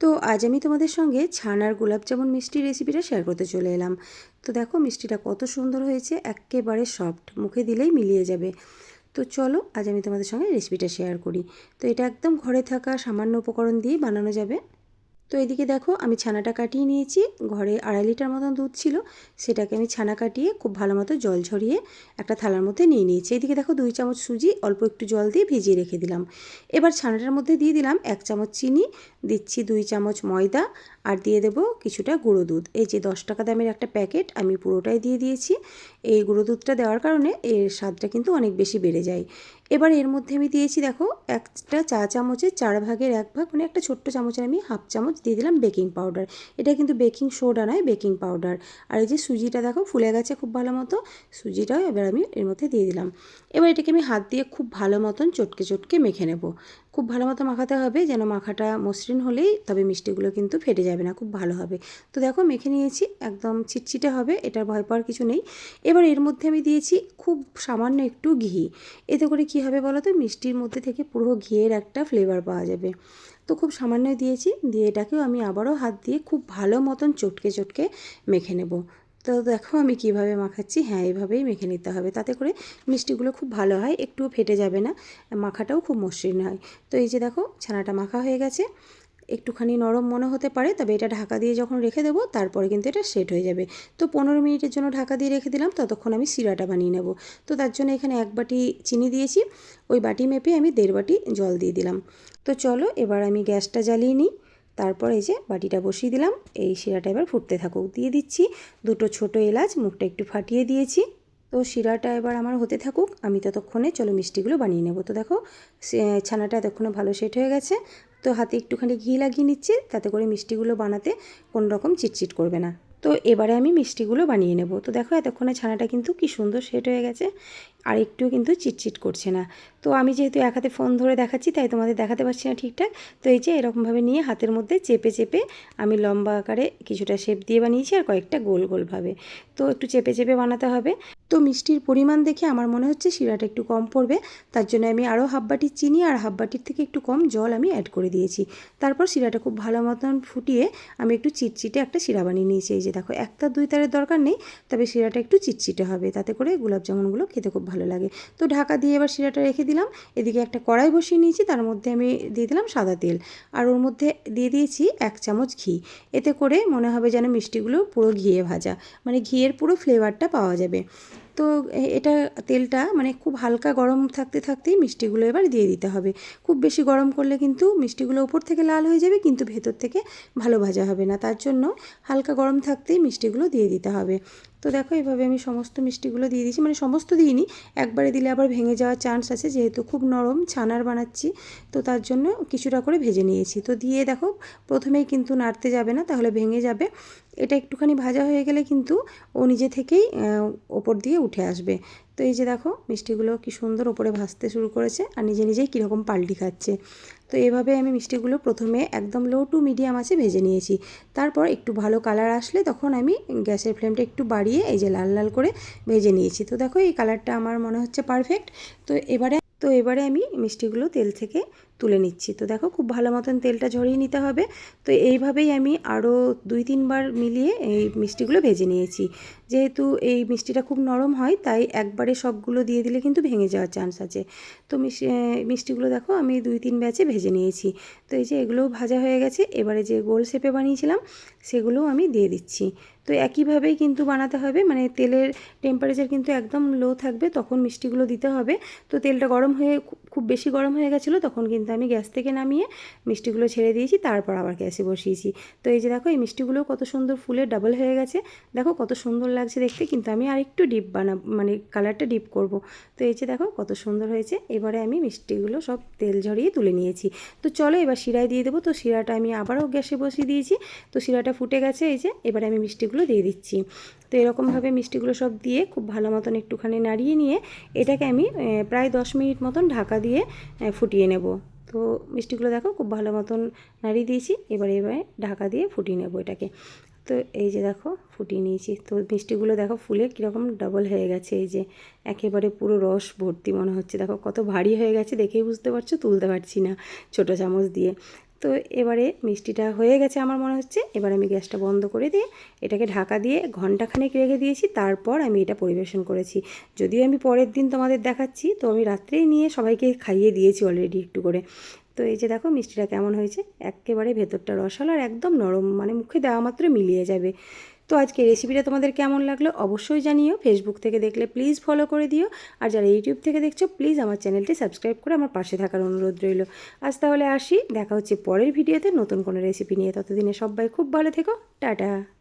তো আজ আমি তোমাদের সঙ্গে ছানার গোলাপজামুন মিষ্টি রেসিপিটা শেয়ার করতে চলে এলাম। তো দেখো মিষ্টিটা কত সুন্দর হয়েছে, একেবারে সফট, মুখে দিলেই মিলিয়ে যাবে। তো চলো আজ আমি তোমাদের সঙ্গে রেসিপিটা শেয়ার করি। তো এটা একদম ঘরে থাকা সামান্য উপকরণ দিয়েই বানানো যাবে। তো এদিকে দেখো আমি ছানাটা কাটিয়ে নিয়েছি। ঘরে 2.5 লিটার মতন দুধ ছিল, সেটাকে আমি ছানা কাটিয়ে খুব ভালো মতো জল ঝরিয়ে একটা থালার মধ্যে নিয়ে নিয়েছি। এদিকে দেখো 2 চামচ সুজি অল্প একটু জল দিয়ে ভিজিয়ে রেখে দিলাম। এবার ছানাটার মধ্যে দিয়ে দিলাম 1 চামচ চিনি, দিচ্ছি 2 চামচ ময়দা, আর দিয়ে দেবো কিছুটা গুঁড়ো দুধ। এই যে 10 টাকা দামের একটা প্যাকেট আমি পুরোটাই দিয়ে দিয়েছি। এই গুঁড়ো দুধটা দেওয়ার কারণে এর স্বাদটা কিন্তু অনেক বেশি বেড়ে যায়। এবার এর মধ্যে আমি দিয়েছি দেখো একটা চা চামচের 4 ভাগের 1 ভাগ, মানে একটা ছোট্ট চামচের আমি হাফ চামচ দিয়ে দিলাম বেকিং পাউডার। এটা কিন্তু বেকিং সোডা নয়, বেকিং পাউডার। আর এই যে সুজিটা দেখো ফুলে গেছে খুব ভালো মতো, সুজিটাও এবার আমি এর মধ্যে দিয়ে দিলাম। এবার এটাকে আমি হাত দিয়ে খুব ভালো মতন চটকে চটকে মেখে নেব। খুব ভালো মতো মাখাতে হবে, যেন মাখাটা মসৃণ হলেই তবে মিষ্টিগুলো কিন্তু ফেটে যাবে না, খুব ভালো হবে। তো দেখো মেখে নিয়েছি, একদম চিটচিটে হবে, এটার ভয় পাওয়ার কিছু নেই। এবার এর মধ্যে আমি দিয়েছি খুব সামান্য একটু ঘি। এতে করে কী হবে বলো তো, মিষ্টির মধ্যে থেকে পুরো ঘিয়ের একটা ফ্লেভার পাওয়া যাবে। তো খুব সামান্য দিয়েছি, দিয়ে এটাকেও আমি আবারও হাত দিয়ে খুব ভালো মতন চটকে চটকে মেখে নেব। তো দেখো আমি কিভাবে মাখাচ্ছি, হ্যাঁ এইভাবেই মেখে নিতে হবে, তাতে করে মিষ্টিগুলো খুব ভালো হয়, একটুও ফেটে যাবে না, মাখাটাও খুব মসৃণ হয়। তো এই যে দেখো ছানাটা মাখা হয়ে গেছে, একটুখানি নরম মনে হতে পারে, তবে এটা ঢাকা দিয়ে যখন রেখে দেবো তারপরে কিন্তু এটা সেট হয়ে যাবে। তো 15 মিনিটের জন্য ঢাকা দিয়ে রেখে দিলাম, ততক্ষণ আমি সিরাটা বানিয়ে নেব। তো তার জন্য এখানে 1 বাটি চিনি দিয়েছি, ওই বাটি মেপে আমি 1.5 বাটি জল দিয়ে দিলাম। তো চলো এবার আমি গ্যাসটা জ্বালিয়ে নিই। তারপর এই যে বাটিটা বসিয়ে দিলাম, এই শিরাটা এবার ফুটতে থাকুক। দিয়ে দিচ্ছি 2টো ছোটো এলাচ, মুখটা একটু ফাটিয়ে দিয়েছি। তো শিরাটা এবার আমার হতে থাকুক, আমি ততক্ষণে চলো মিষ্টিগুলো বানিয়ে নেব। তো দেখো ছানাটা এতক্ষণে ভালো সেট হয়ে গেছে। তো হাতে একটুখানি ঘি লাগিয়ে নিচ্ছি, তাতে করে মিষ্টিগুলো বানাতে কোনো রকম চিটচিট করবে না। তো এবারে আমি মিষ্টিগুলো বানিয়ে নেব। তো দেখো এতক্ষণে ছানাটা কিন্তু কি সুন্দর সেট হয়ে গেছে, আর একটুও কিন্তু চিটচিট করছে না। তো আমি যেহেতু এক হাতে ফোন ধরে দেখাচ্ছি, তাই তোমাদের দেখাতে পারছি না ঠিকঠাক। তো এই যে এরকমভাবে নিয়ে হাতের মধ্যে চেপে চেপে আমি লম্বা আকারে কিছুটা শেপ দিয়ে বানিয়েছি, আর কয়েকটা গোল গোলভাবে। তো একটু চেপে চেপে বানাতে হবে। তো মিষ্টির পরিমাণ দেখে আমার মনে হচ্ছে শিরাটা একটু কম পড়বে, তার জন্য আমি আরও হাফ বাটি চিনি আর হাফ বাটির থেকে একটু কম জল আমি অ্যাড করে দিয়েছি। তারপর শিরাটা খুব ভালো মতন ফুটিয়ে আমি একটু চিটচিটে একটা শিরা বানিয়ে নিয়েছি। এই যে দেখো 1 তার 2 তারের দরকার নেই, তবে শিরাটা একটু চিটচিটে হবে, তাতে করে গোলাপজামুনগুলো খেতে খুব ভালো লাগে। তো ঢাকা দিয়ে এবার শিরাটা রেখে দিলাম। এদিকে একটা কড়াই বসিয়ে নিয়েছি, তার মধ্যে আমি দিয়ে দিলাম সাদা তেল, আর ওর মধ্যে দিয়ে দিয়েছি 1 চামচ ঘি। এতে করে মনে হবে যেন মিষ্টিগুলো পুরো ঘিয়ে ভাজা, মানে ঘিয়ের পুরো ফ্লেভারটা পাওয়া যাবে। তো এটা তেলটা মানে খুব হালকা গরম থাকতে থাকতেই মিষ্টিগুলো এবার দিয়ে দিতে হবে। খুব বেশি গরম করলে কিন্তু মিষ্টিগুলো উপর থেকে লাল হয়ে যাবে, কিন্তু ভেতর থেকে ভালো ভাজা হবে না, তার জন্য হালকা গরম থাকতেই মিষ্টিগুলো দিয়ে দিতে হবে। তো দেখো এভাবে আমি সমস্ত মিষ্টিগুলো দিয়ে দিয়েছি, মানে সমস্ত দিইনি, একবারে দিলে আবার ভেঙে যাওয়ার চান্স আছে, যেহেতু খুব নরম ছানার বানাচ্ছি, তো তার জন্য কিছুটা করে ভেজে নিয়েছি। তো দিয়ে দেখো প্রথমেই কিন্তু নাড়তে যাবে না, তাহলে ভেঙে যাবে। এটা একটুখানি ভাজা হয়ে গেলে কিন্তু ও নিজে থেকেই ওপর দিয়ে উঠে আসবে। তো এই যে দেখো মিষ্টিগুলো কি সুন্দর ওপরে ভাজতে শুরু করেছে, আর নিজে নিজেই কীরকম পাল্টি খাচ্ছে। তো এভাবে আমি মিষ্টিগুলো প্রথমে একদম লো টু মিডিয়াম আঁচে ভেজে নিয়েছি। তারপর একটু ভালো কালার আসলে তখন আমি গ্যাসের ফ্লেমটা একটু বাড়িয়ে এই যে লাল লাল করে ভেজে নিয়েছি। তো দেখো এই কালারটা আমার মনে হচ্ছে পারফেক্ট। তো এবারে আমি মিষ্টিগুলো তেল থেকে তুলে নিচ্ছি। তো দেখো খুব ভালো মতন তেলটা ঝরিয়ে নিতে হবে। তো এইভাবেই আমি আরও 2-3 বার মিলিয়ে এই মিষ্টিগুলো ভেজে নিয়েছি। যেহেতু এই মিষ্টিটা খুব নরম হয়, তাই একবারে সবগুলো দিয়ে দিলে কিন্তু ভেঙে যাওয়ার চান্স আছে। তো মিষ্টিগুলো দেখো আমি 2-3 ব্যাচে ভেজে নিয়েছি। তো এই যে এগুলোও ভাজা হয়ে গেছে, এবারে যে গোল শেপে বানিয়েছিলাম সেগুলোও আমি দিয়ে দিচ্ছি। তো একইভাবেই কিন্তু বানাতে হবে, মানে তেলের টেম্পারেচার কিন্তু একদম লো থাকবে, তখন মিষ্টিগুলো দিতে হবে। তো তেলটা গরম হয়ে খুব বেশি গরম হয়ে গেছিলো, তখন কিন্তু আমি গ্যাস থেকে নামিয়ে মিষ্টিগুলো ছেড়ে দিয়েছি, তারপর আবার গ্যাসে বসিয়েছি। তো এই যে দেখো এই মিষ্টিগুলো কত সুন্দর ফুলে ডাবল হয়ে গেছে, দেখো কত সুন্দর লাগছে দেখতে। কিন্তু আমি আরেকটু ডিপ মানে কালারটা ডিপ করব। তো এই যে দেখো কত সুন্দর হয়েছে। এবারে আমি মিষ্টিগুলো সব তেল ঝরিয়ে তুলে নিয়েছি। তো চলো এবার শিরায় দিয়ে দেবো। তো শিরাটা আমি আবারও গ্যাসে বসিয়ে দিয়েছি। তো শিরাটা ফুটে গেছে, এই যে এবারে আমি মিষ্টিগুলো দিয়ে দিচ্ছি। তো এরকমভাবে মিষ্টিগুলো সব দিয়ে খুব ভালো মতন একটুখানি নাড়িয়ে নিয়ে এটাকে আমি প্রায় 10 মিনিট মতন ঢাকা দিয়ে ফুটিয়ে নেব। তো মিষ্টিগুলো দেখো খুব ভালো মতন নাড়িয়ে দিয়েছি, এবারে ঢাকা দিয়ে ফুটিয়ে নেব এটাকে। তো এই যে দেখো ফুটিয়ে নিয়েছি। তো মিষ্টিগুলো দেখো ফুলে কীরকম ডাবল হয়ে গেছে, এই যে একেবারে পুরো রস ভর্তি মনে হচ্ছে। দেখো কত ভারী হয়ে গেছে, দেখেই বুঝতে পারছো, তুলতে পারছি না ছোটো চামচ দিয়ে। তো তো এবারে মিষ্টিটা হয়ে গেছে আমার মনে হচ্ছে। এবার আমি গ্যাসটা বন্ধ করে দিয়ে এটাকে ঢাকা দিয়ে ঘন্টাখানেক রেখে দিয়েছি, তারপর আমি এটা পরিবেশন করেছি। যদিও আমি পরের দিন তোমাদের দেখাচ্ছি, তো আমি রাত্রেই নিয়ে সবাইকে খাইয়ে দিয়েছি অলরেডি একটু করে। তো এই যে দেখো মিষ্টিটা কেমন হয়েছে, একেবারে ভেতরটা রসালো আর একদম নরম, মানে মুখে দেওয়া মাত্র মিলিয়ে যাবে। তো আজকে রেসিপিটা তোমাদের কেমন লাগলো অবশ্যই জানিও। ফেসবুক থেকে দেখলে প্লিজ ফলো করে দিও, আর যারা ইউটিউব থেকে দেখছো প্লিজ আমার চ্যানেলটি সাবস্ক্রাইব করে আমার পাশে থাকার অনুরোধ রইল। আজ তাহলে আসি, দেখা হচ্ছে পরের ভিডিওতে নতুন কোনো রেসিপি নিয়ে। ততদিনে সবাই খুব ভালো থেকো, টাটা।